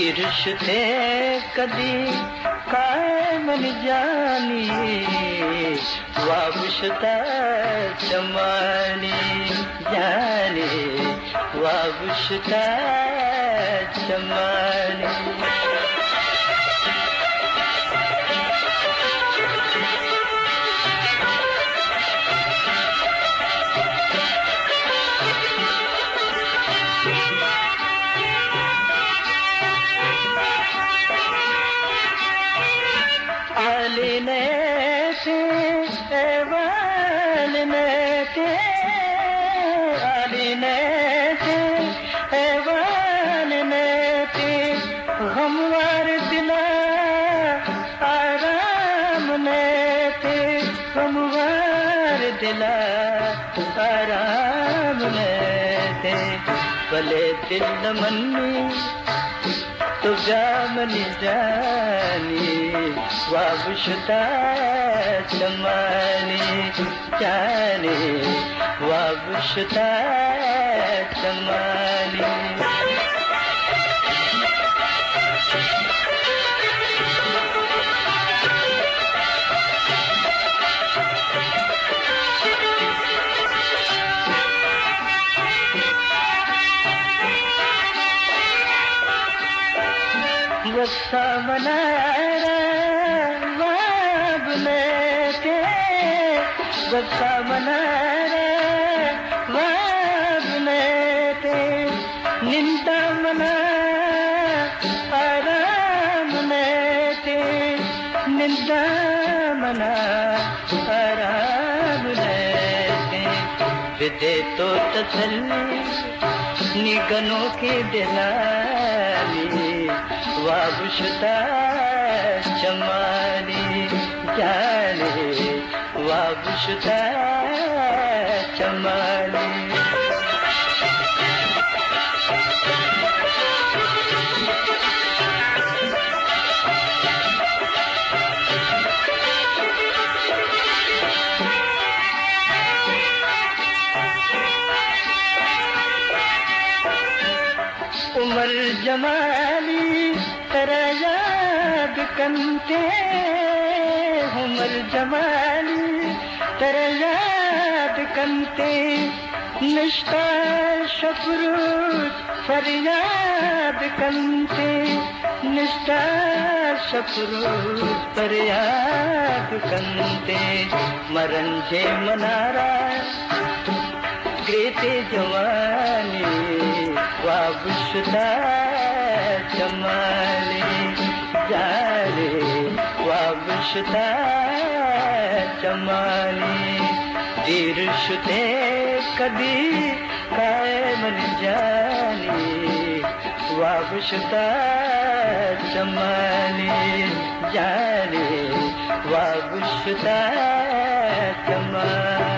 तीर्षते कदी काय मन जानी वाबुषता चमानी जाने वाबुषता चमानी हमवार दिला आराम में थे भले दिल न मन्नी तो जामनी जानी वाबुषता चमानी जाने वाबुषता चमानी वक्ता मनारा वाबने के वक्ता मनारा वाबने के निंदा मना आराम ने के निंदा मना आराम ने के विदे तो तसल्ली निगनों की दिलाली वाबुषता चमानी जाने वाबुषता चमानी उमर जमाली तेरा याद कंते उमर जमाली तेरा याद कंते निष्ठा शफरूत फरियाद कंते निष्ठा शफरूत फरियाद कंते मरण जे मनारा ग्रेते जवानी वाबुषता चमानी जाने वाबुषता चमानी तीर्षते कदी काय मन जानी वाबुषता चमानी जाने वाबुषता चमानी